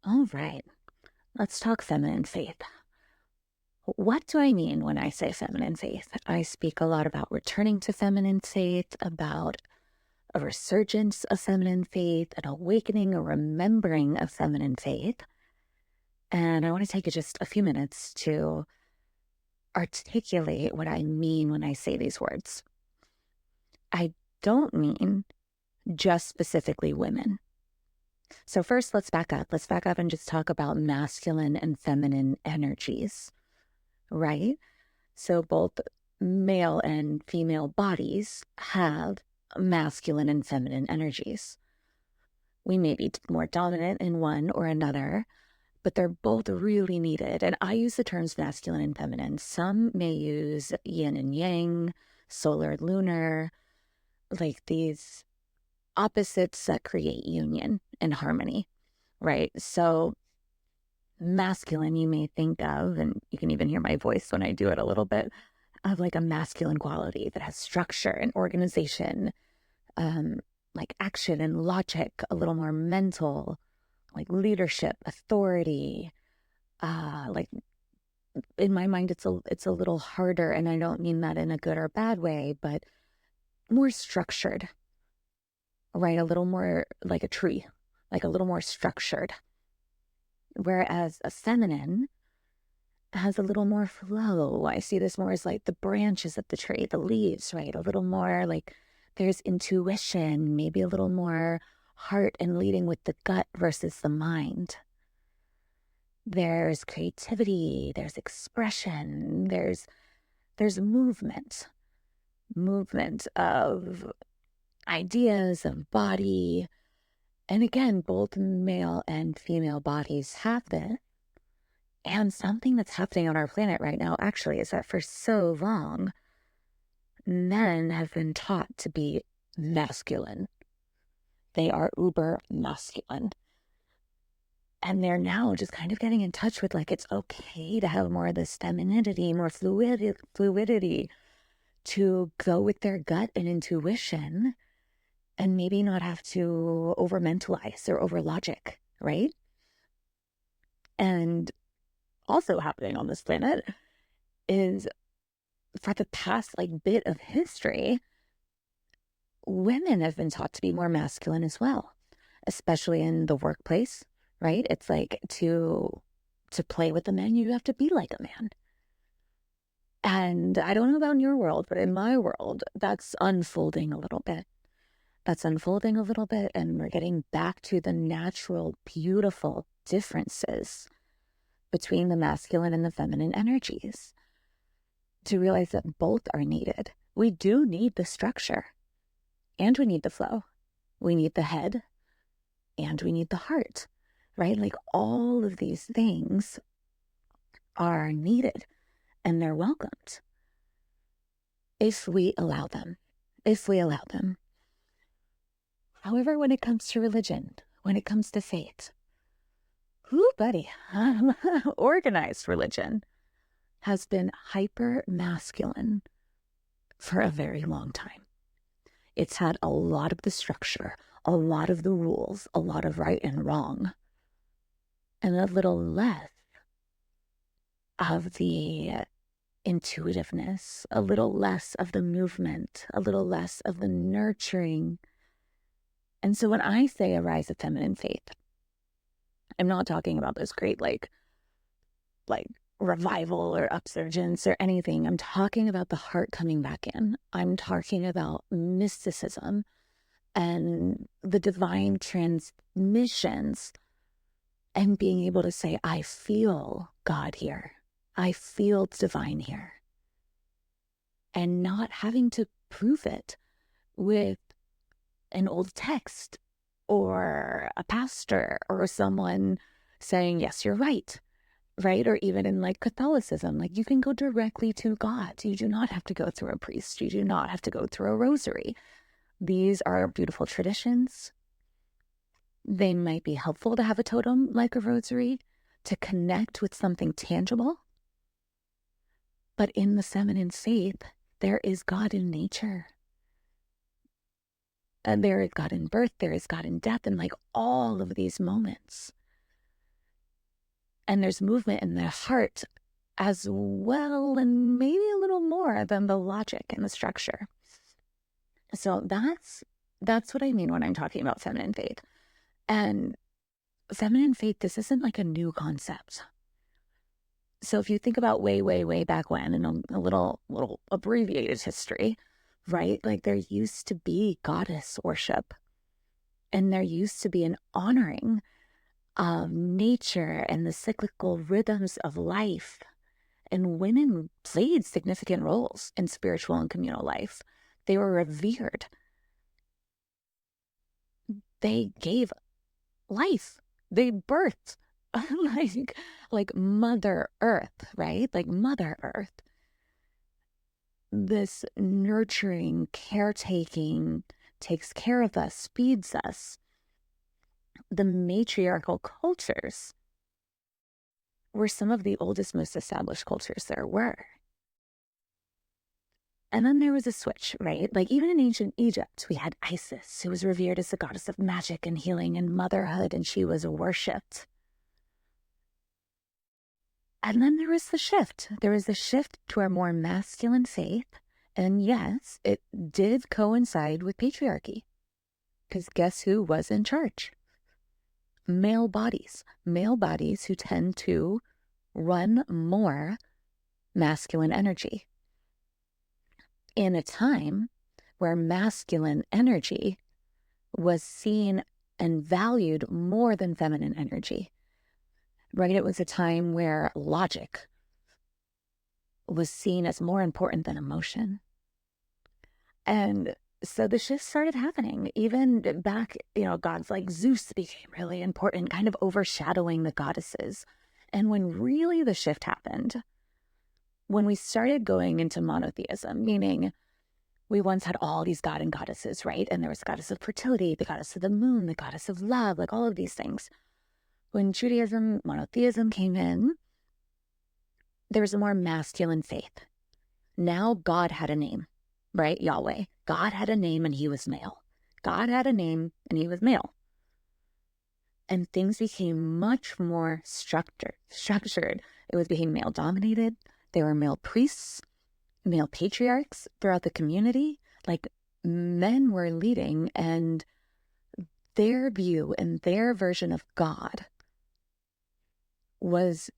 All right, let's talk feminine faith. What do I mean when I say feminine faith? I speak a lot about returning to feminine faith, about a resurgence of feminine faith, an awakening, a remembering of feminine faith. And I want to take just a few minutes to articulate what I mean when I say these words. I don't mean just specifically women. So first, let's back up. Let's back up and just talk about masculine and feminine energies, right? So both male and female bodies have masculine and feminine energies. We may be more dominant in one or another, but they're both really needed. And I use the terms masculine and feminine. Some may use yin and yang, solar and lunar, like these opposites that create union and harmony, right? So masculine, you may think of, and you can even hear my voice when I do it a little bit, of like a masculine quality that has structure and organization, like action and logic, a little more mental, like leadership, authority. Like in my mind, it's a little harder, and I don't mean that in a good or bad way, but more structured, right? A little more like a tree, like a little more structured. Whereas a feminine has a little more flow. I see this more as like the branches of the tree, the leaves, right? A little more like there's intuition, maybe a little more heart and leading with the gut versus the mind. There's creativity, there's expression, there's movement of ideas, of body. And again, both male and female bodies have this. And something that's happening on our planet right now, actually, is that for so long, men have been taught to be masculine. They are uber masculine. And they're now just kind of getting in touch with like, it's okay to have more of this femininity, more fluidity, to go with their gut and intuition and maybe not have to over mentalize or over logic, right? And also happening on this planet is for the past like bit of history, women have been taught to be more masculine as well, especially in the workplace, right? It's like to play with the men, you have to be like a man. And I don't know about in your world, but in my world, that's unfolding a little bit. And we're getting back to the natural, beautiful differences between the masculine and the feminine energies, to realize that both are needed. We do need the structure and we need the flow. We need the head and we need the heart, right? Like all of these things are needed and they're welcomed if we allow them. However, when it comes to religion, when it comes to faith, buddy, organized religion has been hyper masculine for a very long time. It's had a lot of the structure, a lot of the rules, a lot of right and wrong, and a little less of the intuitiveness, a little less of the movement, a little less of the nurturing. And so when I say a rise of feminine faith, I'm not talking about this great like revival or upsurgence or anything. I'm talking about the heart coming back in. I'm talking about mysticism and the divine transmissions and being able to say, I feel God here. I feel divine here. And not having to prove it with an old text or a pastor or someone saying, yes, you're right. Right? Or even in like Catholicism, like you can go directly to God. You do not have to go through a priest. You do not have to go through a rosary. These are beautiful traditions. They might be helpful to have a totem like a rosary to connect with something tangible. But in the feminine faith, there is God in nature. And there is God in birth, there is God in death, and like all of these moments. And there's movement in the heart as well, and maybe a little more than the logic and the structure. So that's what I mean when I'm talking about feminine faith. And feminine faith, this isn't like a new concept. So if you think about way, way, way back when, in a little abbreviated history, right? Like there used to be goddess worship, and there used to be an honoring of nature and the cyclical rhythms of life. And women played significant roles in spiritual and communal life. They were revered. They gave life. They birthed like Mother Earth, right? Like Mother Earth. This nurturing, caretaking, takes care of us, feeds us. The matriarchal cultures were some of the oldest, most established cultures there were. And then there was a switch, right? Like even in ancient Egypt, we had Isis, who was revered as the goddess of magic and healing and motherhood, and she was worshipped. And then there was the shift. There was the shift to a more masculine faith. And yes, it did coincide with patriarchy. Because guess who was in charge? Male bodies who tend to run more masculine energy. In a time where masculine energy was seen and valued more than feminine energy, right? It was a time where logic was seen as more important than emotion. And so the shift started happening. Even back, gods like Zeus became really important, kind of overshadowing the goddesses. And when really the shift happened, when we started going into monotheism, meaning we once had all these god and goddesses, right? And there was the goddess of fertility, the goddess of the moon, the goddess of love, like all of these things. When Judaism, monotheism came in, there was a more masculine faith. Now God had a name, right? Yahweh. God had a name and he was male. God had a name and he was male. And things became much more structured. It became male dominated. There were male priests, male patriarchs throughout the community. Like men were leading, and their view and their version of God was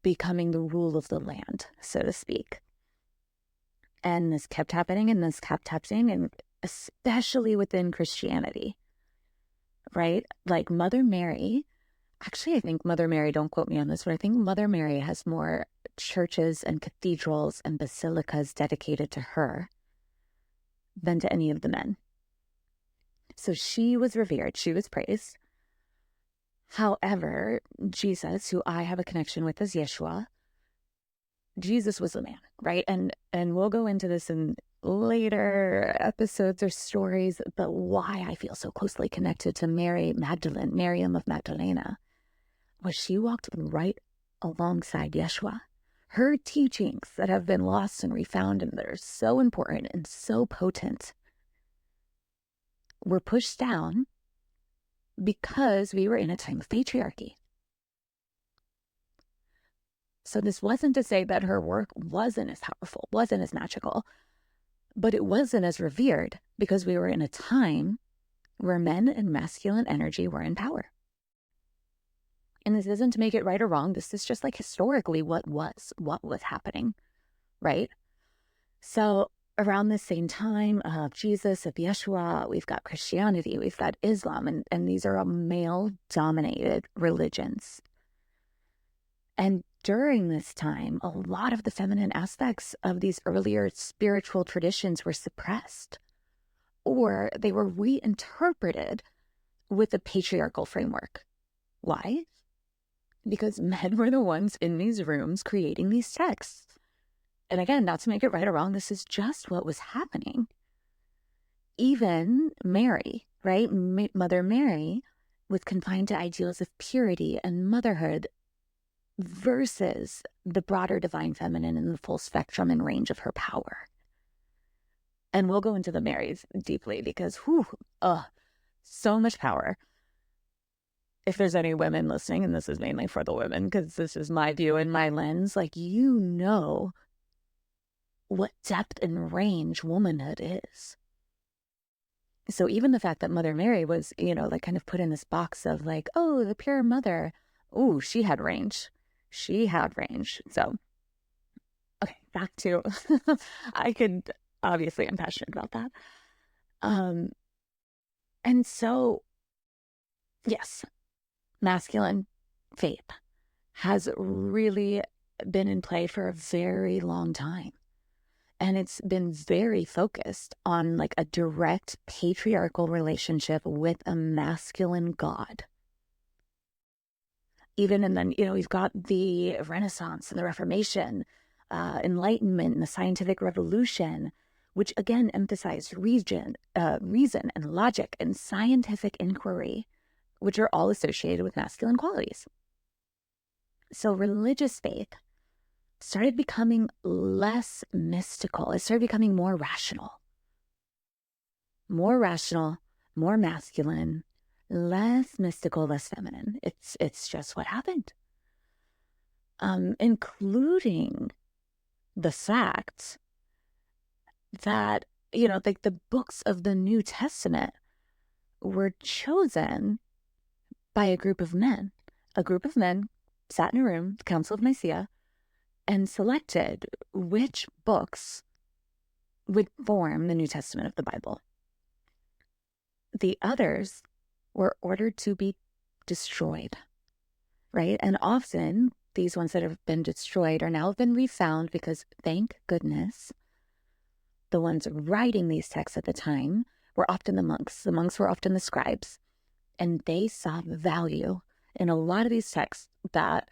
becoming the rule of the land, so to speak. And this kept happening, and especially within Christianity, right? Like Mother Mary, actually, I think Mother Mary, don't quote me on this, but I think Mother Mary has more churches and cathedrals and basilicas dedicated to her than to any of the men. So she was revered, she was praised. However, Jesus, who I have a connection with as Yeshua, Jesus was a man, right? And we'll go into this in later episodes or stories, but why I feel so closely connected to Mary Magdalene, Miriam of Magdalena, was she walked right alongside Yeshua. Her teachings that have been lost and refound and that are so important and so potent were pushed down because we were in a time of patriarchy. So this wasn't to say that her work wasn't as powerful, wasn't as magical, but it wasn't as revered because we were in a time where men and masculine energy were in power. And this isn't to make it right or wrong. This is just like historically what was happening, right? So around the same time of Jesus, of Yeshua, we've got Christianity, we've got Islam, and these are all male-dominated religions. And during this time, a lot of the feminine aspects of these earlier spiritual traditions were suppressed, or they were reinterpreted with a patriarchal framework. Why? Because men were the ones in these rooms creating these texts. And again, not to make it right or wrong, this is just what was happening. Even Mary, right? Mother Mary was confined to ideals of purity and motherhood versus the broader divine feminine and the full spectrum and range of her power. And we'll go into the Marys deeply because, so much power. if there's any women listening, and this is mainly for the women because this is my view and my lens, like, what depth and range womanhood is. So even the fact that Mother Mary was, like kind of put in this box of like, oh, the pure mother. Oh, she had range. She had range. So, okay, back to, obviously I'm passionate about that. And so, yes, masculine faith has really been in play for a very long time. And it's been very focused on like a direct patriarchal relationship with a masculine God. Even, and then, we've got the Renaissance and the Reformation, Enlightenment and the Scientific Revolution, which again emphasized reason and logic and scientific inquiry, which are all associated with masculine qualities. So religious faith started becoming less mystical. It started becoming more rational, more masculine, less mystical, less feminine. It's just what happened. Including the fact that, like the books of the New Testament were chosen by a group of men. A group of men sat in a room, the Council of Nicaea, and selected which books would form the New Testament of the Bible. The others were ordered to be destroyed, right? And often these ones that have been destroyed are now been refound because, thank goodness, the ones writing these texts at the time were often the monks. The monks were often the scribes, and they saw value in a lot of these texts that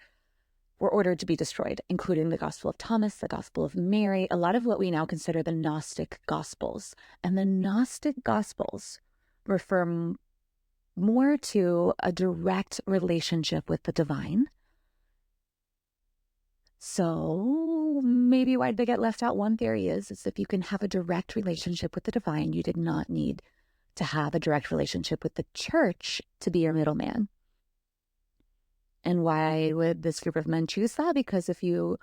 were ordered to be destroyed, including the Gospel of Thomas, the Gospel of Mary, a lot of what we now consider the Gnostic Gospels. And the Gnostic Gospels refer more to a direct relationship with the divine. So maybe why they get left out, one theory is if you can have a direct relationship with the divine, you did not need to have a direct relationship with the church to be your middleman. And why would this group of men choose that? Because if you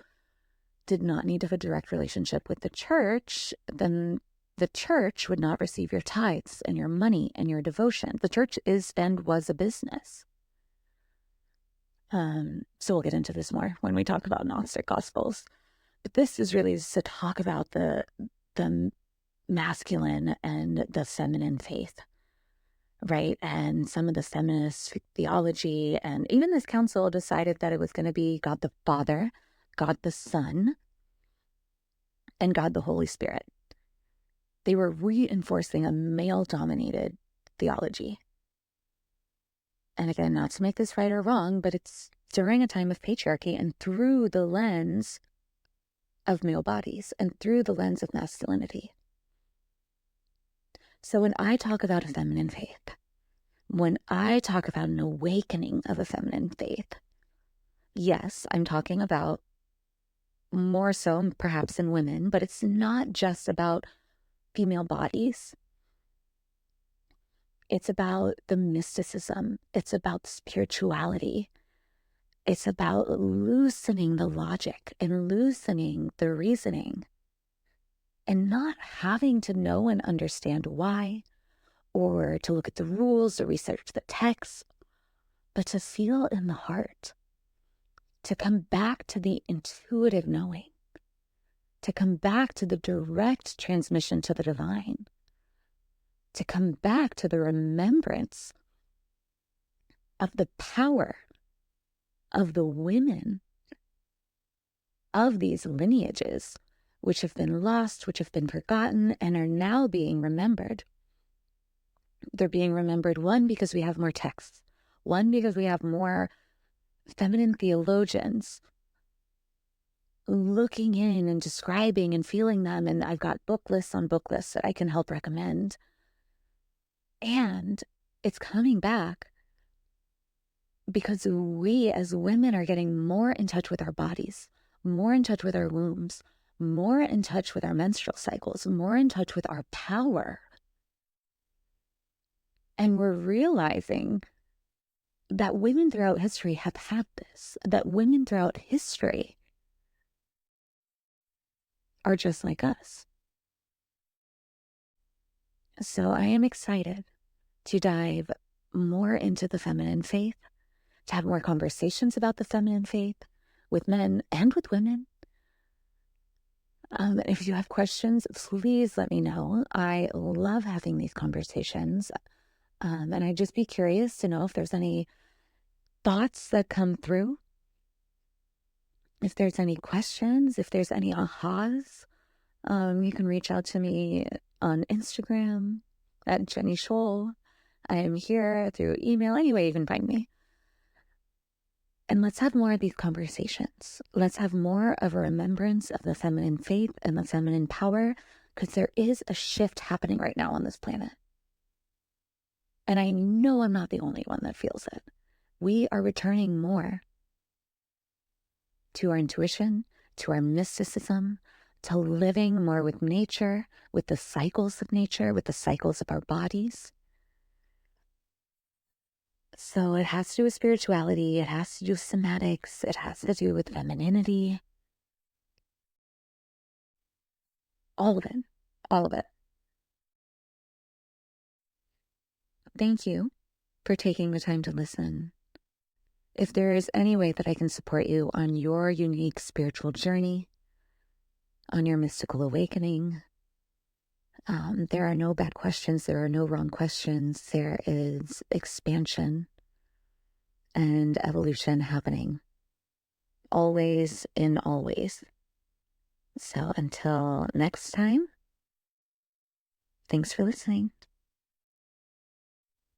did not need to have a direct relationship with the church, then the church would not receive your tithes and your money and your devotion. The church is and was a business. So we'll get into this more when we talk about Gnostic Gospels. But this is really to talk about the masculine and the feminine faith, right? And some of the feminist theology, and even this council decided that it was going to be God the Father, God the Son, and God the Holy Spirit. They were reinforcing a male-dominated theology. And again, not to make this right or wrong, but it's during a time of patriarchy and through the lens of male bodies and through the lens of masculinity. So when I talk about a feminine faith, when I talk about an awakening of a feminine faith, yes, I'm talking about more so perhaps in women, but it's not just about female bodies. It's about the mysticism. It's about spirituality. It's about loosening the logic and loosening the reasoning and not having to know and understand why, or to look at the rules or research the text, but to feel in the heart, to come back to the intuitive knowing, to come back to the direct transmission to the divine, to come back to the remembrance of the power of the women of these lineages, which have been lost, which have been forgotten, and are now being remembered. They're being remembered, one, because we have more texts, one, because we have more feminine theologians looking in and describing and feeling them, and I've got book lists on book lists that I can help recommend. And it's coming back because we as women are getting more in touch with our bodies, more in touch with our wombs, more in touch with our menstrual cycles, more in touch with our power. And we're realizing that women throughout history have had this, that women throughout history are just like us. So I am excited to dive more into the feminine faith, to have more conversations about the feminine faith with men and with women. If you have questions, please let me know. I love having these conversations. And I'd just be curious to know if there's any thoughts that come through, if there's any questions, if there's any ahas. You can reach out to me on Instagram at Jenny Scholl. I am here through email, any way you can find me. And let's have more of these conversations. Let's have more of a remembrance of the feminine faith and the feminine power, because there is a shift happening right now on this planet. And I know I'm not the only one that feels it. We are returning more to our intuition, to our mysticism, to living more with nature, with the cycles of nature, with the cycles of our bodies. So it has to do with spirituality. It has to do with somatics. It has to do with femininity. All of it. All of it. Thank you for taking the time to listen. If there is any way that I can support you on your unique spiritual journey, on your mystical awakening, there are no bad questions. There are no wrong questions. There is expansion and evolution happening. Always in always. So until next time, thanks for listening.